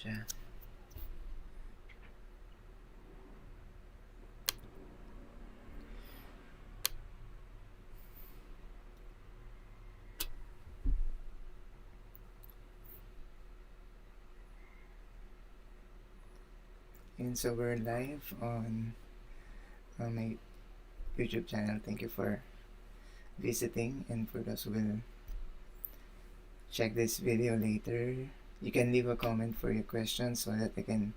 siya. And so we're live on my YouTube channel. Thank you for visiting, and for those who will check this video later, you can leave a comment for your questions so that I can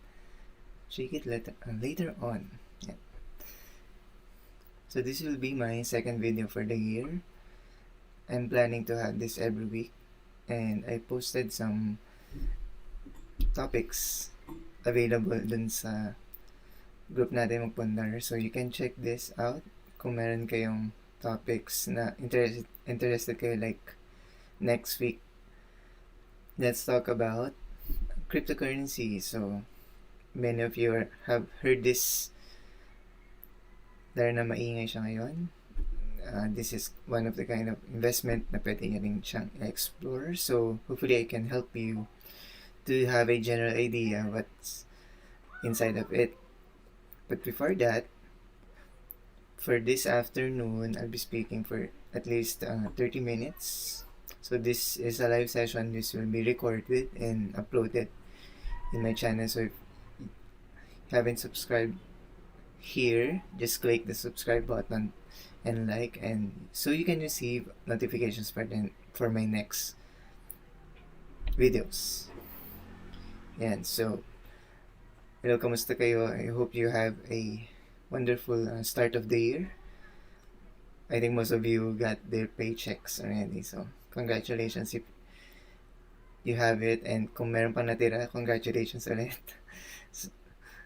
check it later on. Yeah. So this will be my second video for the year. I'm planning to have this every week, and I posted some topics available dun sa group natin magpundar. So you can check this out kung meron kayong topics na interested kayo, like next week. Let's talk about cryptocurrency. So many of you have heard this. Dahil na maingay siya ngayon. This is one of the kind of investment na pwede nyo rin siyang explore. So hopefully I can help you to have a general idea what's inside of it. But before that, for this afternoon, I'll be speaking for at least 30 minutes. So this is a live session. This will be recorded and uploaded in my channel. So if you haven't subscribed here, just click the subscribe button and like, and so you can receive notifications for my next videos. And so, hello, kamusta kayo? I hope you have a wonderful start of the year. I think most of you got their paychecks already, so congratulations if you have it, and kung meron pa natira, congratulations ulit.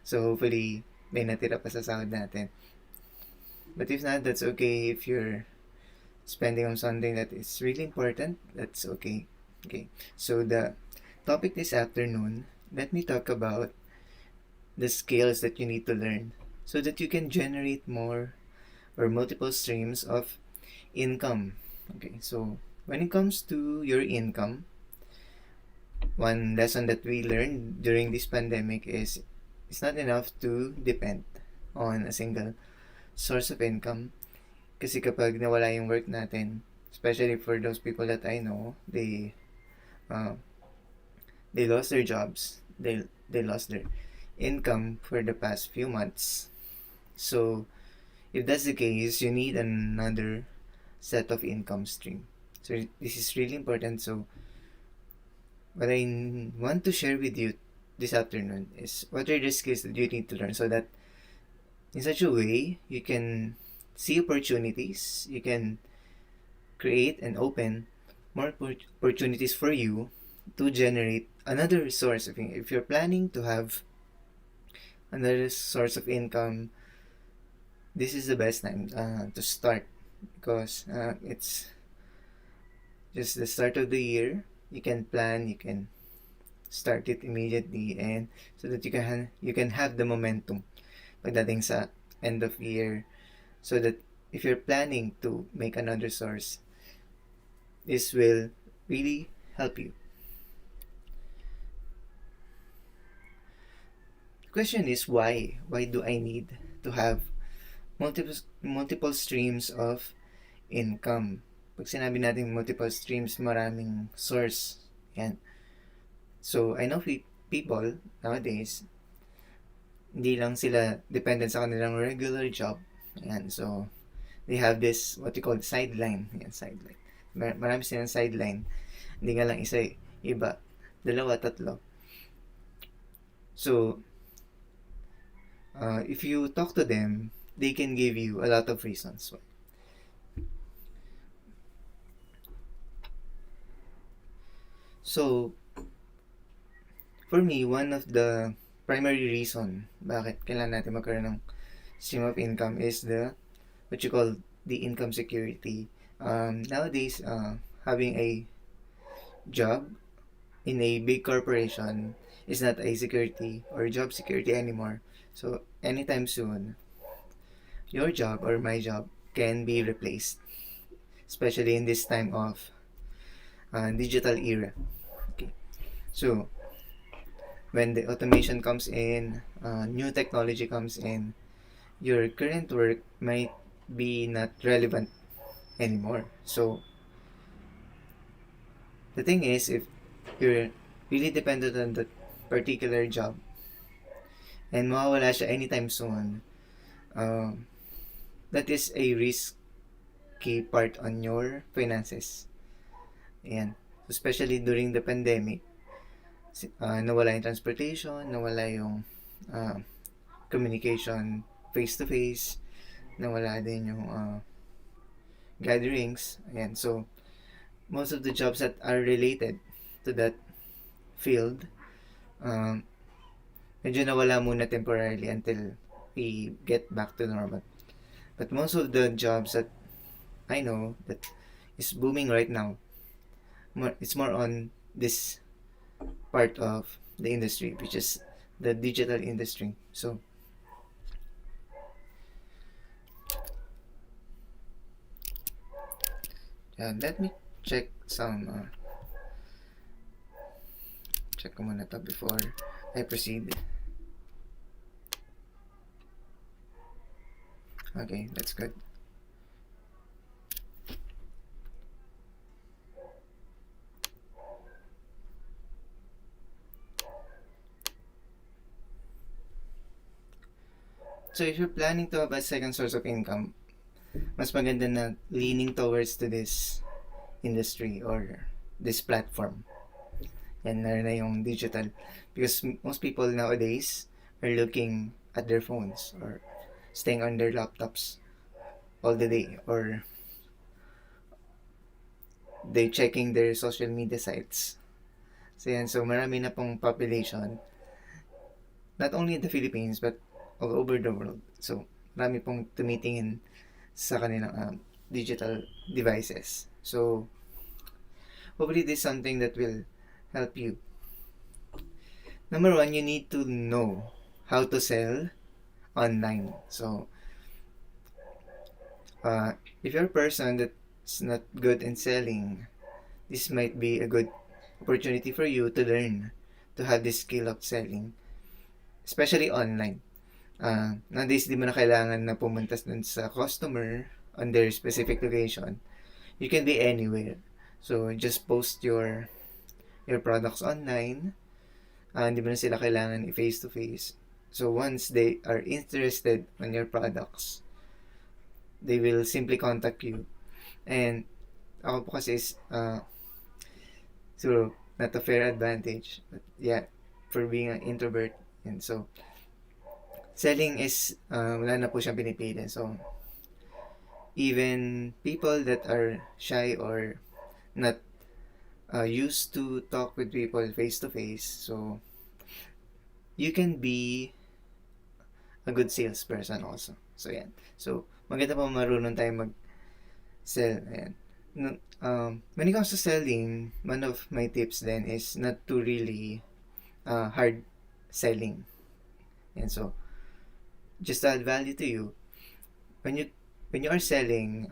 So hopefully may natira pa sa sahod natin. But if not, that's okay. If you're spending on something that is really important, that's okay. Okay, so the topic this afternoon, let me talk about the skills that you need to learn so that you can generate more or multiple streams of income. Okay, so when it comes to your income, one lesson that we learned during this pandemic is it's not enough to depend on a single source of income. Kasi kapag nawala yung work natin, especially for those people that I know, they lost their jobs, they lost their income for the past few months. So if that's the case, you need another set of income stream. So this is really important. So what I want to share with you this afternoon is what are the skills that you need to learn, so that in such a way you can see opportunities, you can create and open more opportunities for you to generate another source of income. If you're planning to have another source of income, this is the best time to start, because it's just the start of the year. You can plan, you can start it immediately, and so that you can have the momentum pagdating sa end of year, so that if you're planning to make another source, this will really help you. The question is why do I need to have multiple streams of income? Pag sinabi natin multiple streams, maraming source. Yan. So I know people nowadays, hindi lang sila dependent sa kanilang regular job. Yan. So they have this what you call sideline. Yan, sideline. Marami silang sideline. Hindi nga lang isa, iba, dalawa, tatlo. So if you talk to them, they can give you a lot of reasons why. So for me, one of the primary reason bakit kailangan natin magkaroon ng stream of income is what you call the income security. Nowadays, having a job in a big corporation is not a security or job security anymore. So anytime soon, your job or my job can be replaced, especially in this time of digital era. Okay, so when the automation comes in, new technology comes in, your current work might be not relevant anymore. So the thing is, if you're really dependent on that particular job and mawawala siya anytime soon, um, that is a risky part on your finances. Ayan. Especially during the pandemic, nawala yung transportation, nawala yung uh, communication face-to-face, nawala din yung gatherings. Ayan. So, most of the jobs that are related to that field, um, medyo nawala muna temporarily until we get back to normal. But most of the jobs that I know that is booming right now, it's more on this part of the industry, which is the digital industry. So, let me check some, check ko muna to before I proceed. Okay, that's good. So if you're planning to have a second source of income, mas maganda na leaning towards to this industry or this platform. Yan na yung digital. Because most people nowadays are looking at their phones or staying on their laptops all the day, or they checking their social media sites. So yan, so marami na pong population, not only in the Philippines but all over the world. So marami pong tumitingin sa kanilang digital devices. So hopefully this is something that will help you. Number one, you need to know how to sell online. So if you're a person that's not good in selling, this might be a good opportunity for you to learn to have this skill of selling, especially online. Nowadays, di mo na kailangan na pumunta dun sa customer on their specific location. You can be anywhere. So, just post your products online. Hindi mo na sila kailangan i-face to face. So, once they are interested on your products, they will simply contact you. And ako po kasi is so not a fair advantage, but yeah, for being an introvert. And so selling is wala na po siyang pinipili. So even people that are shy or not used to talk with people face to face, so you can be a good salesperson also. So yan. So maganda pa marunong tayo mag-sell. Ayan. When it comes to selling, one of my tips then is not to really hard selling. And so, just to add value to you, when you are selling,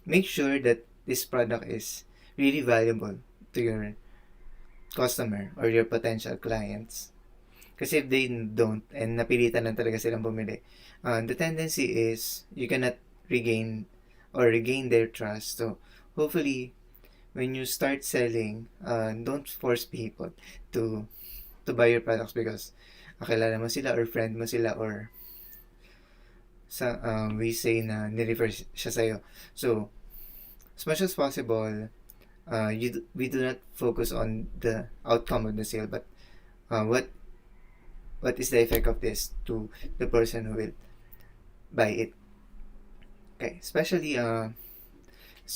make sure that this product is really valuable to your customer or your potential clients. Kasi if they don't and napilitan lang talaga silang bumili, the tendency is you cannot regain their trust. So hopefully when you start selling, don't force people to buy your products because kakilala mo sila or friend mo sila, or we say na nirefer siya sa'yo. So as much as possible, we do not focus on the outcome of the sale, but what is the effect of this to the person who will buy it. Okay, especially as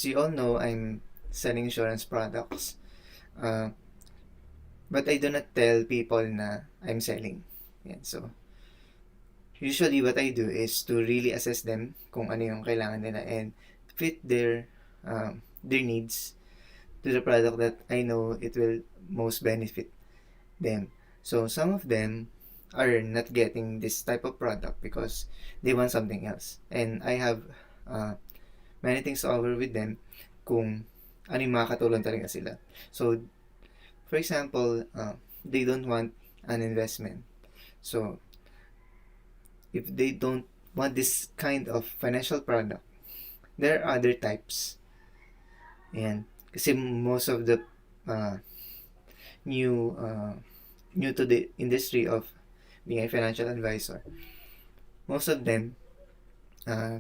you all know, I'm selling insurance products, but I do not tell people na I'm selling. Yan, so usually what I do is to really assess them kung ano yung kailangan nila and fit their needs to the product that I know it will most benefit them. So some of them are not getting this type of product because they want something else, and I have many things to offer with them kung ano yung makakatulong talaga sila. So for example, they don't want an investment. So if they don't want this kind of financial product, there are other types. And kasi most of the uh, new new to the industry of being a financial advisor, most of them uh,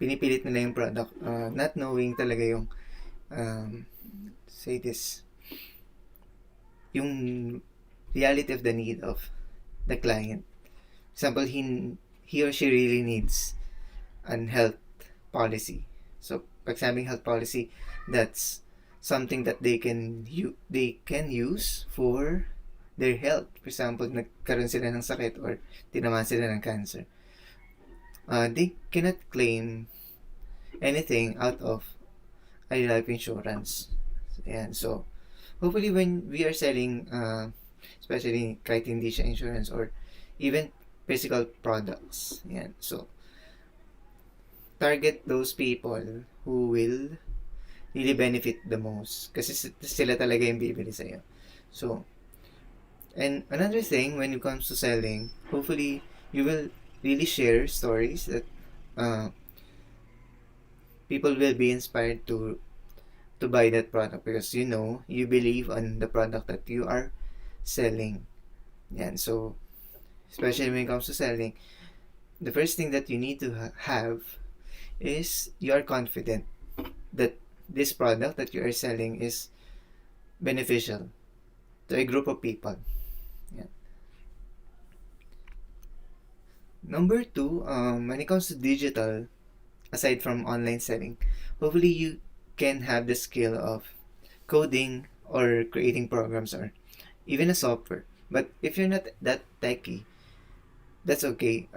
pinipilit nila yung product, not knowing talaga yung say this, yung reality of the need of the client. Example, he or she really needs an health policy. So, pag sabing health policy, that's something that they can use for their health. For example, nagkaroon sila ng sakit or tinamaan sila ng cancer. They cannot claim anything out of a life insurance. Ayan. So, hopefully when we are selling, especially kahit hindi siya insurance or even physical products, ayan. So, target those people who will really benefit the most. Kasi sila talaga yung bibili sa'yo. So, and another thing when it comes to selling, hopefully you will really share stories that people will be inspired to buy that product because you believe on the product that you are selling. Yan. So, especially when it comes to selling, the first thing that you need to have is you are confident that this product that you are selling is beneficial to a group of people. Yeah. Number two, when it comes to digital, aside from online selling, hopefully you can have the skill of coding or creating programs or even a software. But if you're not that techy, that's okay.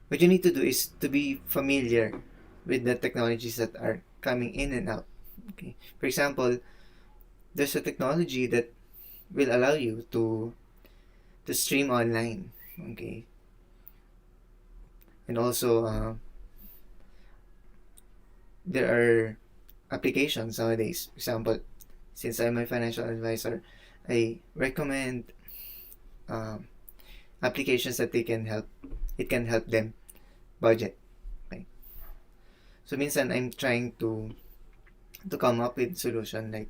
What you need to do is to be familiar with the technologies that are coming in and out. Okay. For example, there's a technology that will allow you to stream online. Okay. And also, there are applications nowadays. For example, since I'm a financial advisor, I recommend applications that it can help them budget. Okay. So minsan I'm trying to come up with solution. Like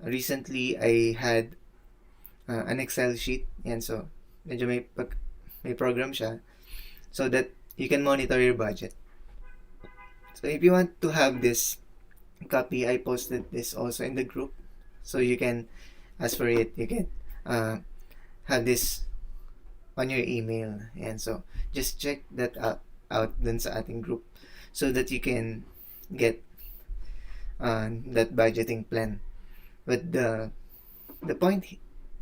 recently I had an Excel sheet. Yan, so medyo may program siya so that you can monitor your budget. So if you want to have this copy, I posted this also in the group. So you can ask for it. You can have this on your email. And so just check that out dun sa ating group so that you can get that budgeting plan. But the point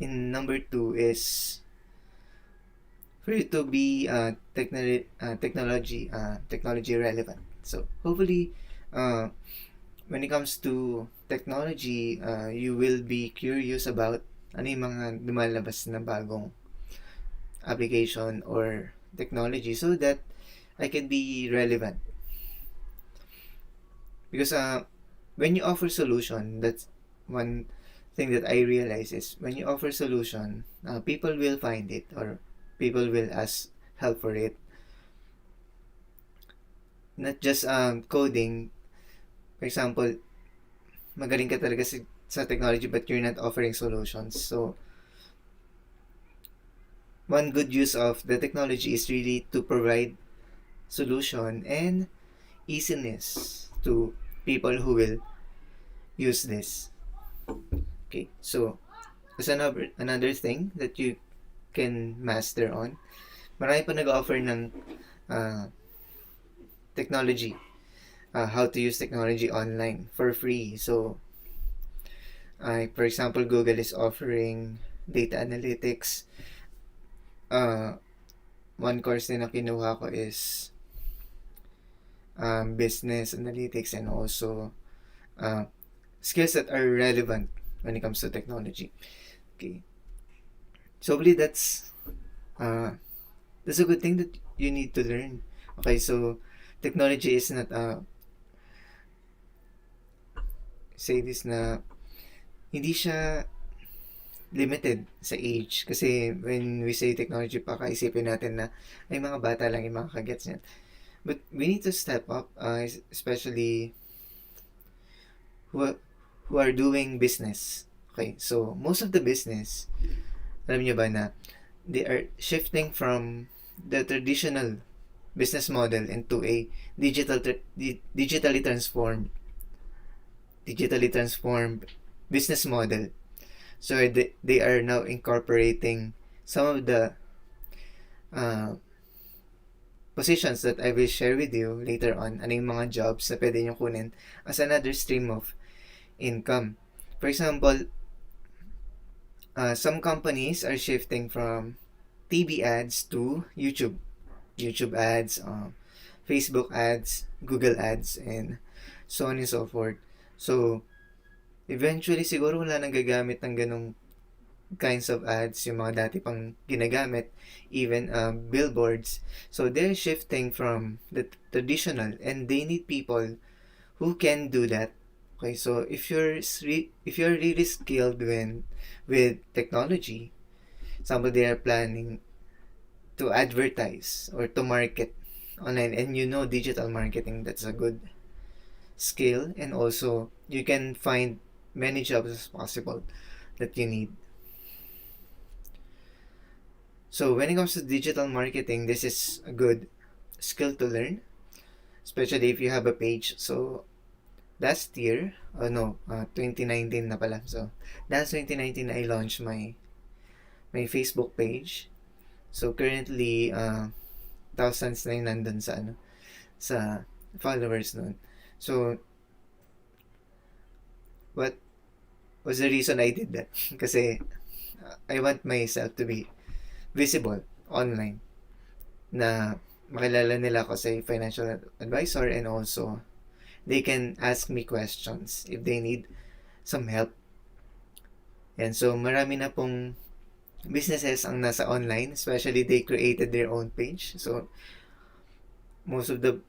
in number 2 is for you to be technology relevant. So hopefully when it comes to technology, you will be curious about ano yung mga lumalabas na bagong application or technology so that I can be relevant. Because when you offer solution, that's one thing that I realize is when you offer solution, people will find it or people will ask help for it. Not just coding. For example, magaling ka talaga sa technology but you're not offering solutions. So, one good use of the technology is really to provide solution and easiness to people who will use this. Okay, so there's another thing that you can master on. Marami pa nag-offer ng technology, how to use technology online for free. So, for example, Google is offering data analytics. One course din na kinuha ko is business analytics and also skills that are relevant when it comes to technology. Okay. So hopefully that's a good thing that you need to learn. Okay, so technology is not say this na hindi siya limited sa age. Kasi when we say technology, pakaisipin natin na ay mga bata lang yung makakagets niyan. But we need to step up, especially who, who are doing business. Okay, so most of the business, alam niyo ba na they are shifting from the traditional business model into a digitally transformed digitally transformed business model. So they are now incorporating some of the uh, positions that I will share with you later on. Ano yung mga jobs na pwede nyo kunin as another stream of income. For example, some companies are shifting from TV ads to YouTube ads, Facebook ads, Google ads, and so on and so forth. So, eventually, siguro wala nang gagamit ng ganong kinds of ads, yung mga dati pang ginagamit, even billboards. So, they're shifting from the traditional, and they need people who can do that. Okay, so if you're really skilled with technology, somebody are planning to advertise or to market online, and you know digital marketing, that's a good skill, and also you can find many jobs as possible that you need. So when it comes to digital marketing, this is a good skill to learn, especially if you have a page. So last year, 2019 na pala. So last 2019 I launched my Facebook page. So currently, thousands na yung nandun sa followers nun. So what was the reason I did that? Kasi I want myself to be visible online, na makilala nila ako sa financial advisor, and also they can ask me questions if they need some help. And so marami na pong businesses ang nasa online, especially they created their own page. So most of the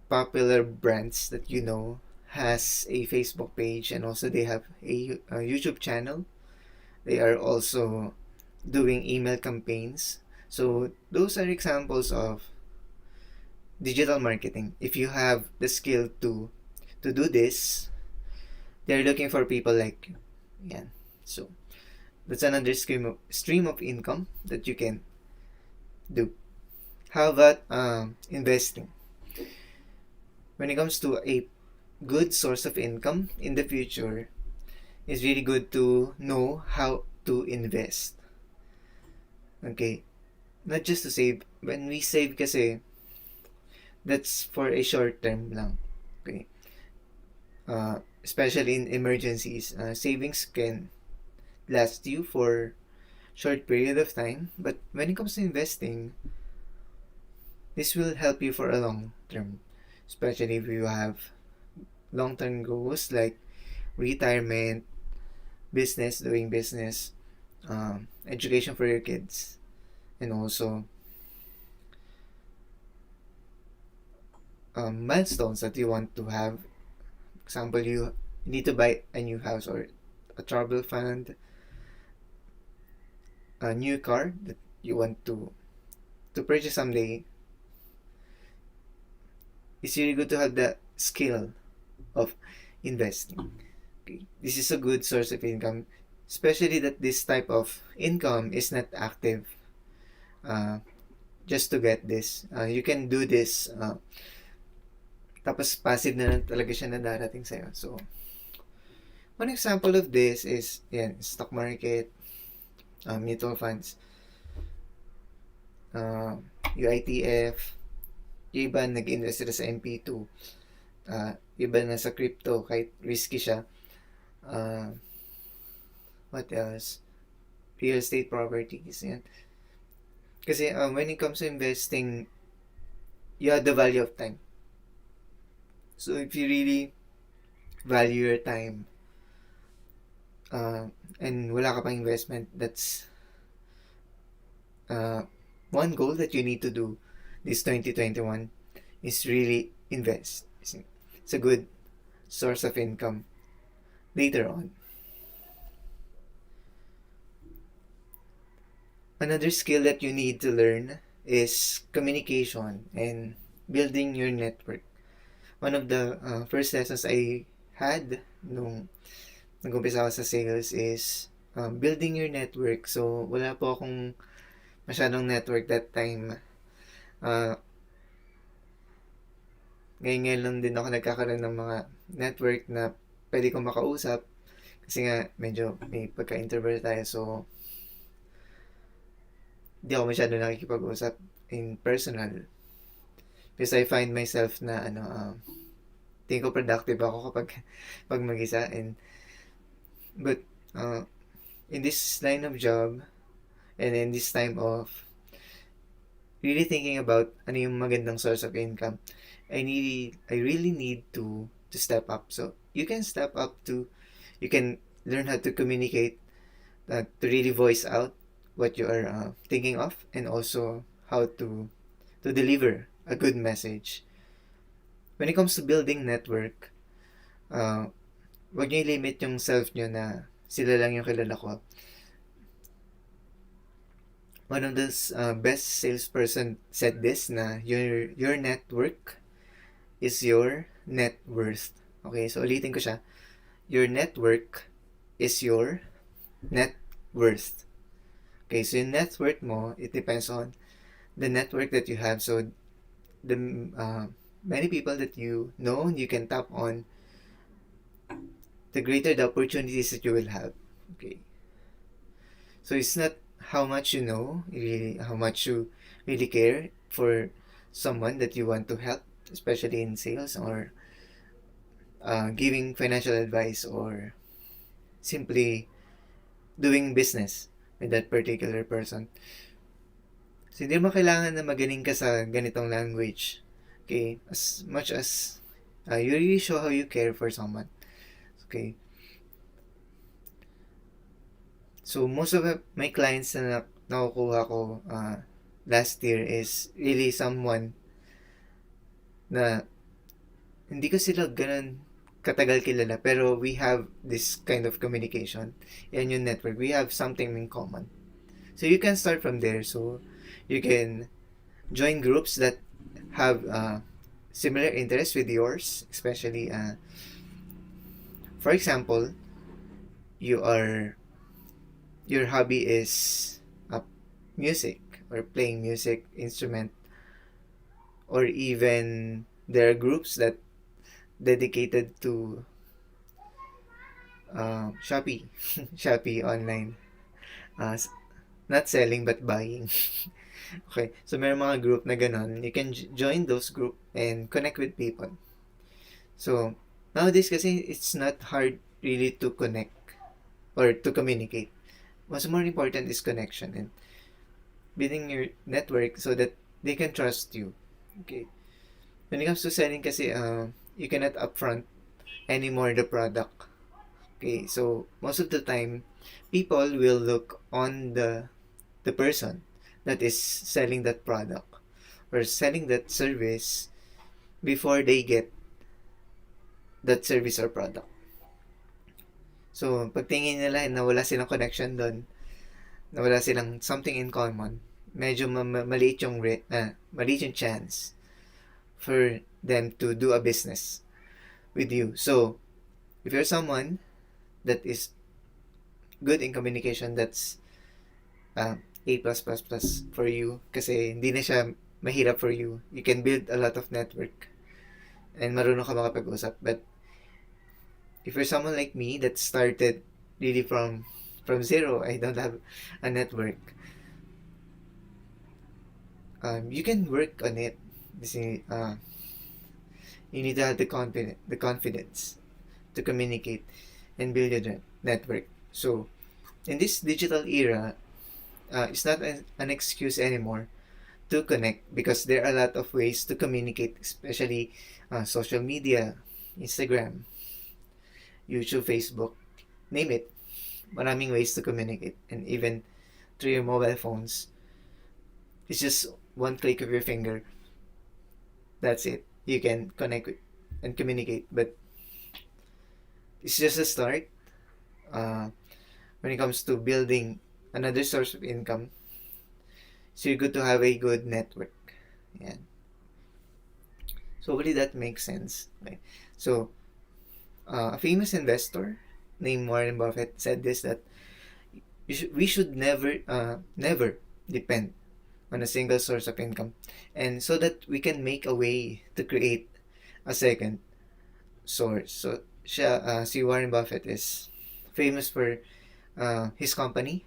popular brands that you know has a Facebook page, and also they have a YouTube channel. They are also doing email campaigns. So those are examples of digital marketing. If you have the skill to do this, they're looking for people like you. Yeah. So that's another stream of income that you can do. How about investing? When it comes to a good source of income in the future, it's really good to know how to invest. Okay, not just to save. When we save kasi, that's for a short term lang. Okay, especially in emergencies, savings can last you for short period of time. But when it comes to investing, this will help you for a long term, especially if you have long term goals like retirement, business, doing business, education for your kids, and also milestones that you want to have. Example, you need to buy a new house or a travel fund, a new car that you want to purchase someday. It's really good to have the skill of investing. Okay. This is a good source of income, especially that this type of income is not active just to get this. You can do this, tapos passive na talaga siya na darating sa'yo. So, one example of this is, stock market, mutual funds, UITF, yung iba nag-invest sila sa MP2, iba na sa crypto, kahit risky siya. What else? Real estate properties, yan. Kasi when it comes to investing, you have the value of time. So if you really value your time, and wala ka pang investment, that's one goal that you need to do this 2021 is really invest. It's a good source of income later on. Another skill that you need to learn is communication and building your network. One of the first lessons I had nung nag-umpisa ako sa sales is building your network. So, wala po akong masyadong network that time. Uh, ngayon lang din ako nagkakaroon ng mga network na pwede kong makausap kasi nga medyo may pagka-introvert tayo, so di ako masyado nakikipag-usap in personal because I find myself na tingin ko productive ako kapag mag-isa. But uh, in this line of job and in this time of really thinking about ano yung magandang source of income, I really need to step up. So you can step up to, you can learn how to communicate, to really voice out what you are thinking of, and also how to deliver a good message. When it comes to building network, wag niyo i-limit yung self niyo na sila lang yung kilala ko. One of the best salesperson said this na your network is your net worth. Okay, so ulitin ko siya. Your network is your net worth. Okay, so yung net worth mo, it depends on the network that you have. So the many people that you know, you can tap on, the greater the opportunities that you will have. Okay, so it's not how much you know, really how much you really care for someone that you want to help, especially in sales or giving financial advice or simply doing business with that particular person. So, hindi mo kailangan na magaling ka sa ganitong language. Okay? As much as you really show how you care for someone. Okay? So, most of my clients na nakukuha ko last year is really someone na hindi ko sila ganun katagal kilala, pero we have this kind of communication. Yan yung network. We have something in common. So, you can start from there. So, you can join groups that have similar interests with yours, especially for example, your hobby is music or playing music instrument, or even there are groups that dedicated to Shopee Shopee online, not selling but buying. Okay, so may mga group na ganon. You can join those group and connect with people. So, nowadays kasi it's not hard really to connect or to communicate. What's more important is connection and building your network so that they can trust you. Okay. When it comes to selling kasi, you cannot upfront anymore the product. Okay, so most of the time, people will look on the person that is selling that product or selling that service before they get that service or product. So, pagtingin nila na wala silang connection doon, na wala silang something in common, medyo maliit yung chance for them to do a business with you. So, if you're someone that is good in communication, that's A++ for you kasi hindi na siya mahirap for you. You can build a lot of network and marunong ka makapag-usap. But if you're someone like me that started really from zero, I don't have a network, you can work on it. Kasi you need to have the confidence to communicate and build your network. So in this digital era, it's not an excuse anymore to connect because there are a lot of ways to communicate, especially social media, Instagram, YouTube, Facebook, name it. Maraming ways to communicate, and even through your mobile phones. It's just one click of your finger. That's it. You can connect and communicate, but it's just a start. When it comes to building another source of income, So you're good to have a good network. Yeah. So hopefully that makes sense. Right? So a famous investor named Warren Buffett said this, that we should never depend on a single source of income, and so that we can make a way to create a second source. So si Warren Buffett is famous for his company,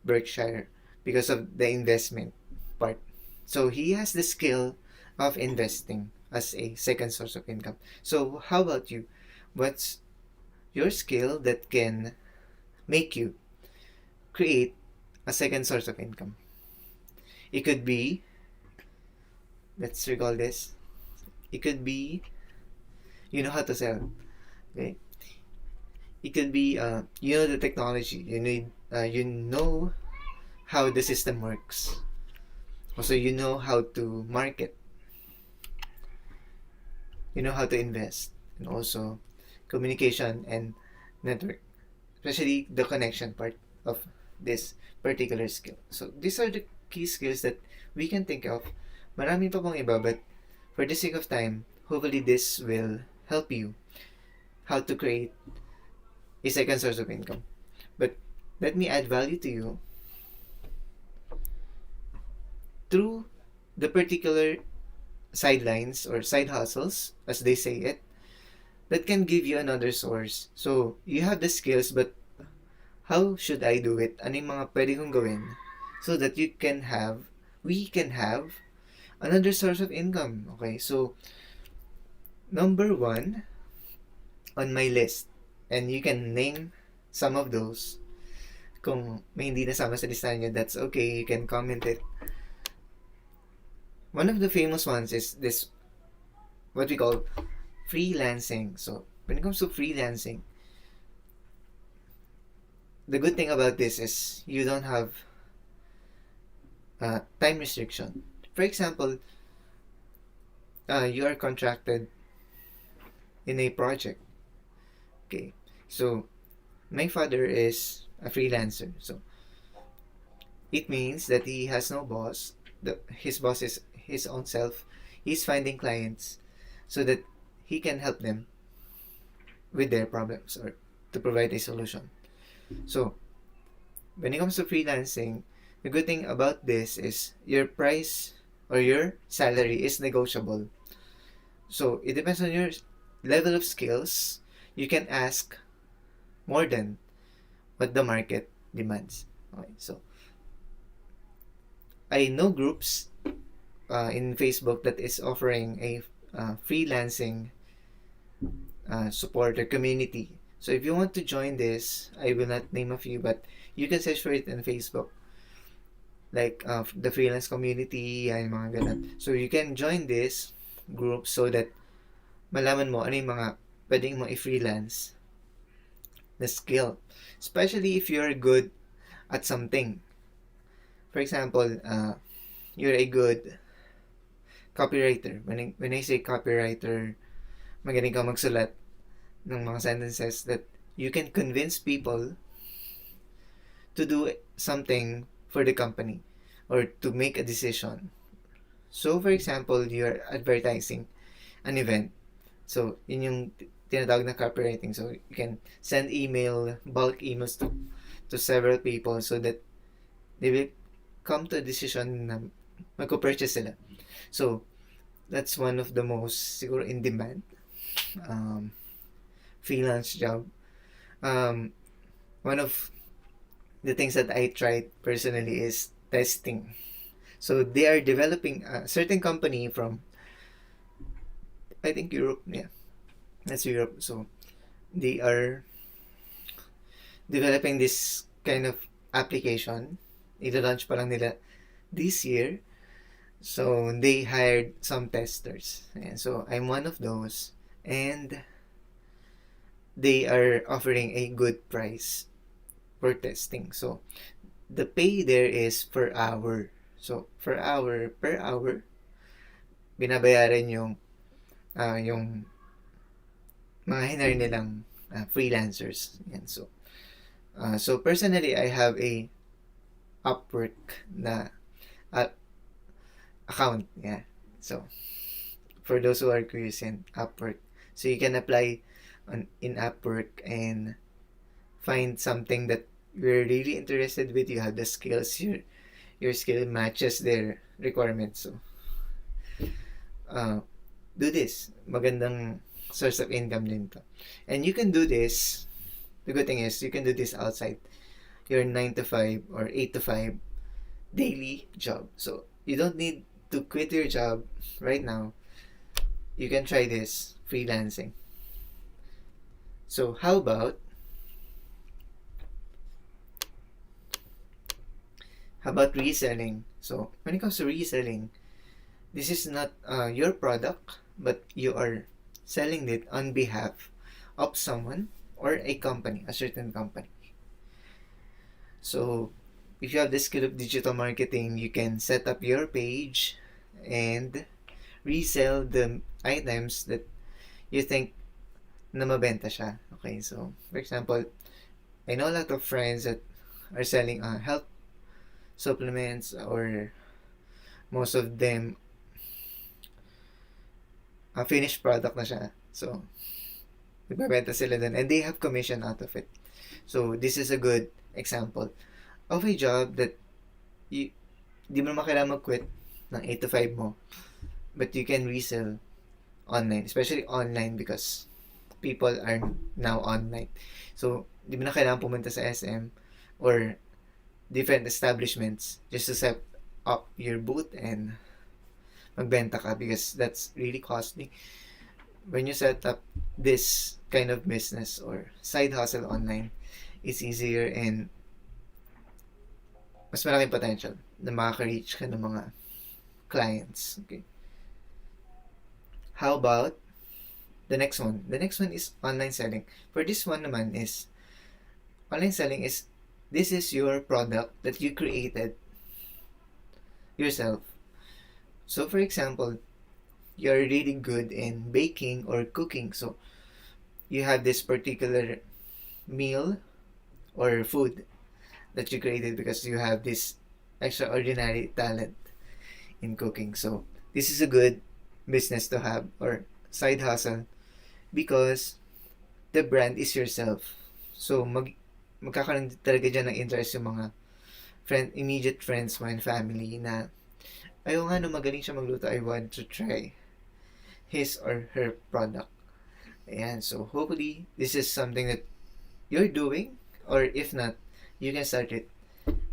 Berkshire, because of the investment part. So he has the skill of investing as a second source of income. So how about you? What's your skill that can make you create a second source of income? It could be, let's recall this, it could be you know how to sell. Okay, it could be you know the technology, you know how the system works. Also, you know how to market, you know how to invest, and also communication and network, especially the connection part of this particular skill. So these are the key skills that we can think of. Marami pa pong iba, but for the sake of time, hopefully this will help you how to create a second source of income. But let me add value to you through the particular sidelines or side hustles, as they say it, that can give you another source. So, you have the skills, but how should I do it? Ano yung mga pwede kong gawin so that we can have another source of income? Okay, so, number one on my list, and you can name some of those. Kung may hindi nasama sa listahan nyo, that's okay. You can comment it. One of the famous ones is this, what we call freelancing. So, when it comes to freelancing, the good thing about this is you don't have time restriction. For example, you are contracted in a project. Okay, so my father is a freelancer. So, it means that he has no boss. His boss is his own self. He's finding clients so that he can help them with their problems or to provide a solution. So, when it comes to freelancing, the good thing about this is your price or your salary is negotiable. So, it depends on your level of skills. You can ask more than what the market demands. Okay, so I know groups in Facebook that is offering a freelancing support or community. So if you want to join this, I will not name a few, but you can search for it in Facebook, like the freelance community, yan, mga ganun. So you can join this group so that malaman mo ano yung mga pwedeng mo i-freelance na skill. Especially if you're good at something. For example, you're a good copywriter. When I say copywriter, magaling ka magsulat ng mga sentences that you can convince people to do something for the company or to make a decision. So, for example, you're advertising an event. So, yun yung tinatawag na copywriting. So, you can send bulk emails to several people so that they will come to a decision na magko-purchase sila. So, that's one of the most siguro in demand freelance job. One of the things that I tried personally is testing. So they are developing a certain company from, I think, Europe. Yeah, that's Europe. So they are developing this kind of application. Ila-launch pa lang nila this year. So they hired some testers. And so I'm one of those. And they are offering a good price for testing. So the pay there is per hour. So per hour, binabayaran yung mga hinire nilang freelancers. Yan. So personally, I have a Upwork na uh, account. Yeah. So, for those who are curious in Upwork, so you can apply in Upwork and find something that you're really interested with. You have the skills. Your skill matches their requirements. So, uh, do this. Magandang source of income din to. And you can do this. The good thing is, you can do this outside your 9 to 5 or 8 to 5 daily job. So, you don't need to quit your job right now. You can try this freelancing. So, how about reselling? So, when it comes to reselling, this is not your product, but you are selling it on behalf of someone or a company, a certain company. So, if you have the skill of digital marketing, you can set up your page and resell the items that you think na mabenta siya. Okay, so for example, I know a lot of friends that are selling health supplements, or most of them finished product na siya. So, nagbebenta sila dun and they have commission out of it. So, this is a good example of a job that you, di mo naman kailangan mag-quit ng 8 to 5 mo, but you can resell online, especially online because people are now online. So, di mo na kailangan pumunta sa SM or different establishments just to set up your booth and magbenta ka, because that's really costly. When you set up this kind of business or side hustle online, it's easier and mas malaking potential na makaka-reach ka ng mga clients. Okay. How about the next one? The next one is online selling. For this one naman is, online selling is, this is your product that you created yourself. So, for example, you're really good in baking or cooking. So, you have this particular meal or food that you created because you have this extraordinary talent in cooking. So, this is a good business to have or side hustle because the brand is yourself. So, magkakaroon talaga dyan ng interest yung mga immediate friends mo and family na, ayaw nga no, magaling siya magluto, I want to try his or her product. Ayan, so hopefully this is something that you're doing, or if not, you can start it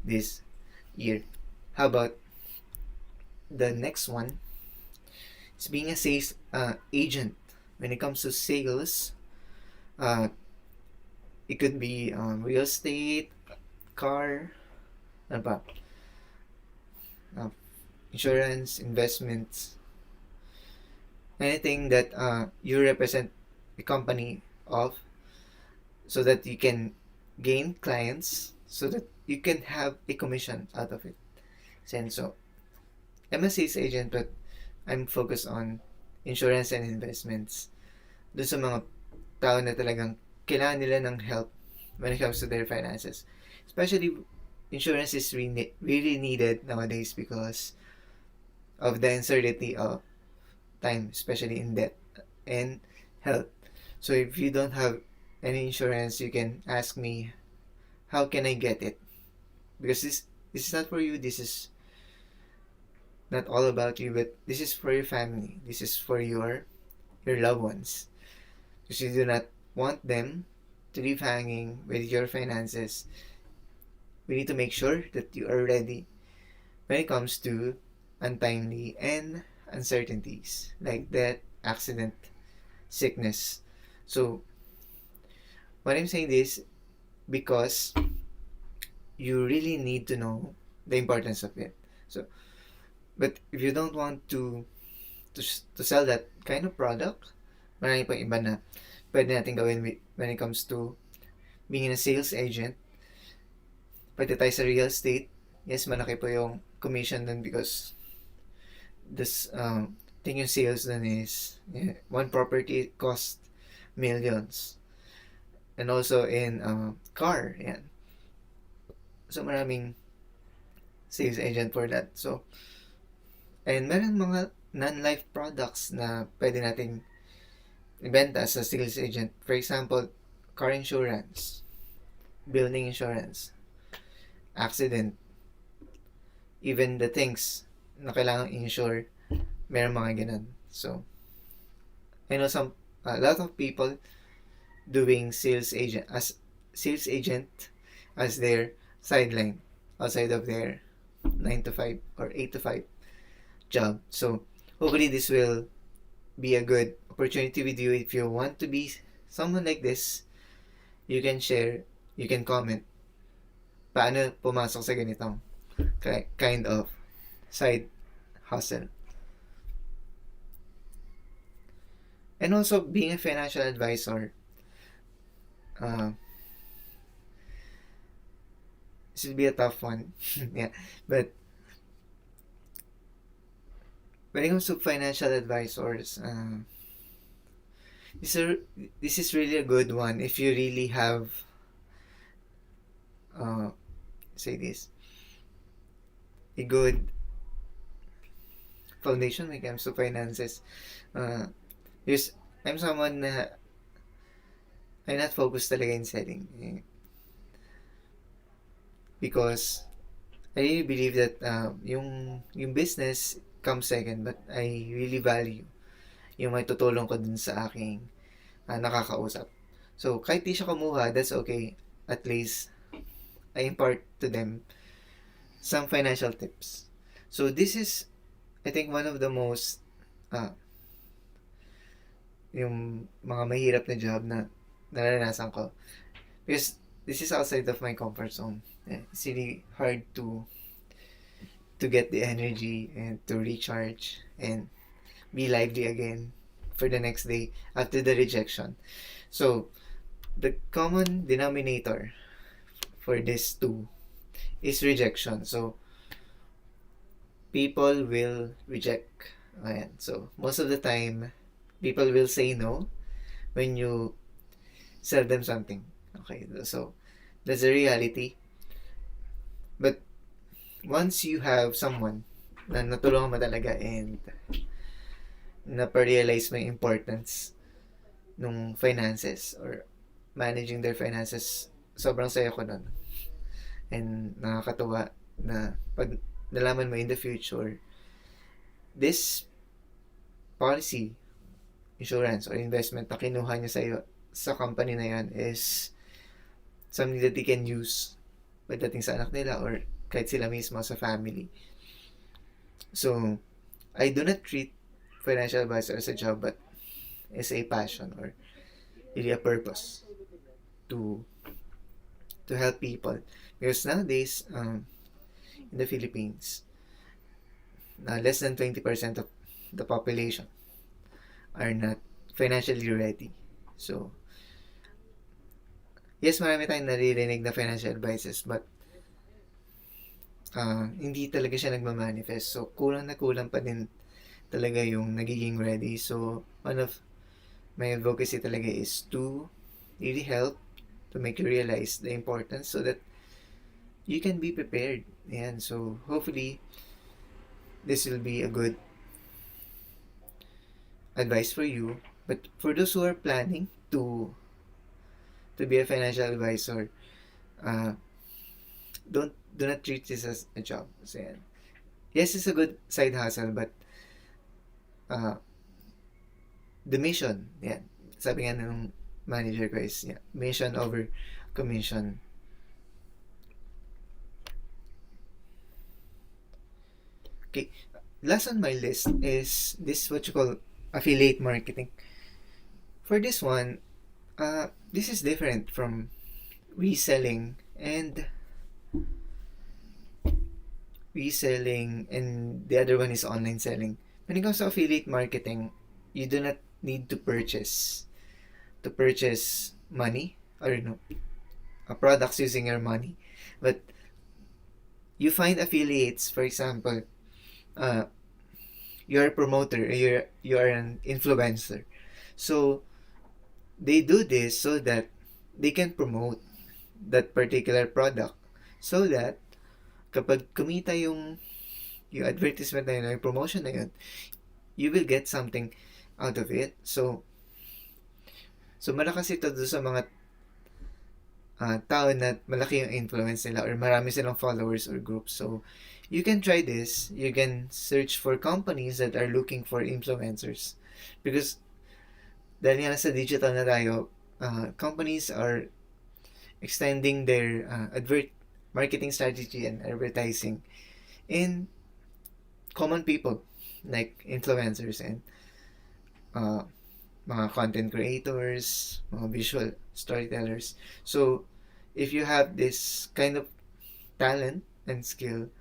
this year. How about the next one? It's being a sales agent. When it comes to sales, it could be real estate, car, ano pa? Insurance, investments, anything that you represent a company of, so that you can gain clients, so that you can have a commission out of it. And so, I'm a sales agent, but I'm focused on insurance and investments. Doon sa mga tao na talagang kailangan nila ng help when it comes to their finances. Especially, insurance is really needed nowadays because of the uncertainty of time, especially in debt and health. So if you don't have any insurance, you can ask me, how can I get it? Because this is not for you. This is not all about you, but this is for your family. This is for your loved ones. Because you do not want them to leave hanging with your finances. We need to make sure that you are ready when it comes to untimely and uncertainties like death, accident, sickness. So, what I'm saying this because you really need to know the importance of it. So, but if you don't want to sell that kind of product, marami pang iba na pwede natin gawin when it comes to being a sales agent. Pwede tayo sa real estate. Yes, malaki po yung commission dun because this thing yung sales dun is one property cost millions. And also in car, yan. So maraming sales agent for that. So, and meron mga non-life products na pwede natin ibenta as a sales agent. For example, car insurance, building insurance, accident, even the things na kailangang insure, meron mga ganun. So, I know a lot of people doing sales agent as their sideline outside of their 9 to 5 or 8 to 5 job. So, hopefully this will be a good opportunity with you. If you want to be someone like this, you can share, you can comment paano pumasok sa ganitong kind of side hustle. And also, being a financial advisor, this will be a tough one. Yeah, but when it comes to financial advisors, this is really a good one if you really have, say this, a good foundation when it comes to finances. I'm someone na I'm not focused talaga in selling. Because I really believe that yung business comes second, but I really value yung may tutulong ko dun sa aking nakakausap. So, kahit di siya kumuha, that's okay. At least, I impart to them some financial tips. So, this is, I think, one of the most, yung mga mahirap na job na naranasan ko. Because this is outside of my comfort zone. It's really hard to get the energy and to recharge and be lively again for the next day after the rejection. So, the common denominator for this two is rejection. So, people will reject. Ayan. So, most of the time, people will say no when you sell them something. Okay, so that's the reality. But once you have someone na natulungan mo talaga and na-realize mo yung importance nung finances or managing their finances, sobrang saya ko nun. And nakakatuwa na pag nalaman mo in the future, this policy, insurance or investment na kinuha niya sa'yo sa company na yan is something that they can use pagdating sa anak nila or kahit sila mismo sa family. So, I do not treat financial advisor as a job, but as a passion or really a purpose to help people. Because nowadays, in the Philippines, less than 20% of the population are not financially ready. So, yes, marami tayong naririnig na financial advices, but hindi talaga siya nagmamanifest. So, kulang na kulang pa din talaga yung nagiging ready. So, one of my advocacy talaga is to really help to make you realize the importance so that you can be prepared. Ayan. So, hopefully, this will be a good advice for you. But for those who are planning to be a financial advisor, do not treat this as a job. So, yan. Yes, it's a good side hustle, but the mission, yan. Sabi nga ng manager ko is, mission over commission. Okay, last on my list is this what you call affiliate marketing. For this one, this is different from reselling and the other one is online selling. When it comes to affiliate marketing, you do not need to purchase money or products using your money, but you find affiliates. For example, you're a promoter, you're an influencer, so they do this so that they can promote that particular product, so that kapag kumita yung advertisement na yun, yung promotion na yun, you will get something out of it. So malakas ito doon sa mga tao na malaki yung influence nila or marami silang followers or groups. So, you can try this. You can search for companies that are looking for influencers. Because, dahil nga sa digital na tayo, companies are extending their marketing strategy and advertising in common people like influencers and mga content creators, mga visual storytellers. So, if you have this kind of talent and skill,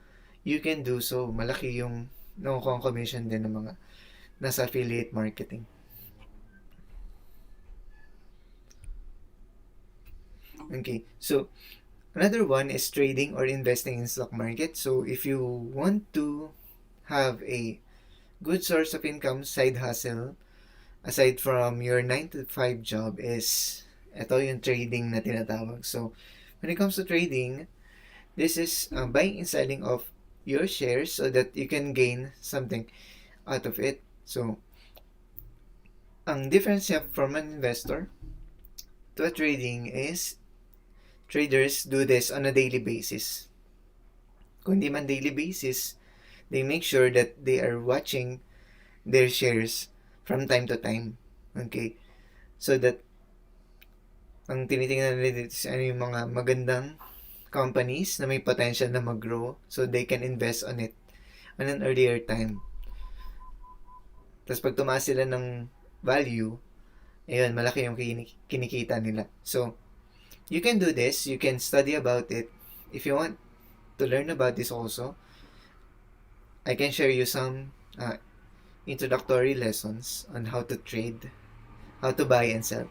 you can do so. Malaki yung nakukuha commission din ng mga nasa affiliate marketing. Okay, so another one is trading or investing in stock market. So, if you want to have a good source of income, side hustle, aside from your 9 to 5 job is ito yung trading na tinatawag. So, when it comes to trading, this is buying and selling of your shares so that you can gain something out of it. So, ang difference from an investor to a trading is traders do this on a daily basis. Kung di man daily basis, they make sure that they are watching their shares from time to time. Okay? So that ang tinitingnan nila dito is ano yung mga magandang companies na may potential na mag-grow so they can invest on it on an earlier time. Tapos pag tumaas sila ng value, ayun, malaki yung kinikita nila. So, you can do this. You can study about it. If you want to learn about this also, I can share you some introductory lessons on how to trade, how to buy and sell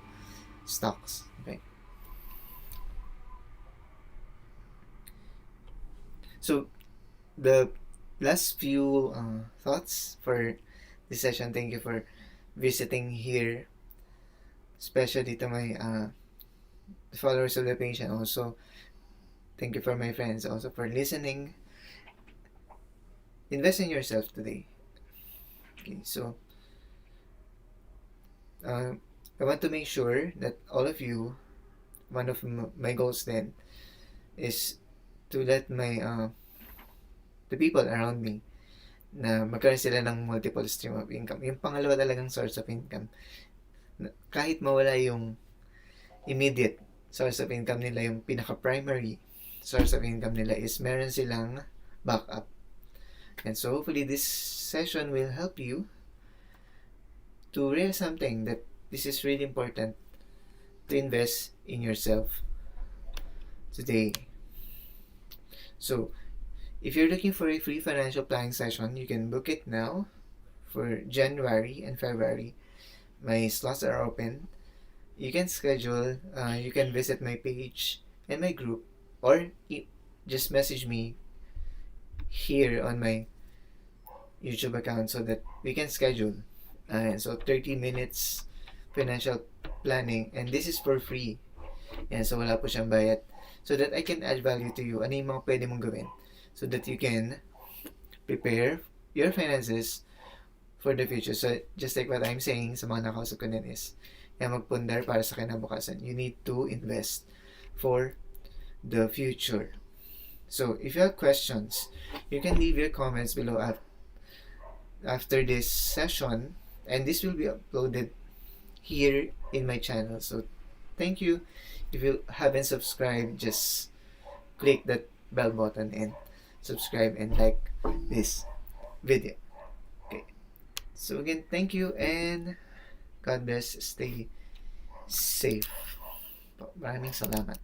stocks. Okay. So, the last few thoughts for this session. Thank you for visiting here, especially to my followers of the page, and also thank you for my friends also for listening. Invest in yourself today. Okay, so I want to make sure that all of you, one of my goals then is to let my the people around me na magkaroon sila ng multiple stream of income. Yung pangalawa talagang source of income. Kahit mawala yung immediate source of income nila, yung pinaka-primary source of income nila is meron silang backup. And so hopefully this session will help you to realize something that this is really important to invest in yourself today. So, if you're looking for a free financial planning session, you can book it now for January and February. My slots are open. You can schedule, you can visit my page and my group, or just message me here on my YouTube account so that we can schedule. So 30 minutes financial planning, and this is for free. And so wala po siyang bayad. So that I can add value to you. Ano yung mga pwede mong gawin so that you can prepare your finances for the future. So just like what I'm saying sa mga nakausap ko din is, kaya magpundar para sa kinabukasan. You need to invest for the future. So if you have questions, you can leave your comments below after this session, and this will be uploaded here in my channel. So thank you. If you haven't subscribed, just click that bell button and subscribe and like this video. Okay. So again, thank you and God bless. Stay safe. Maraming salamat.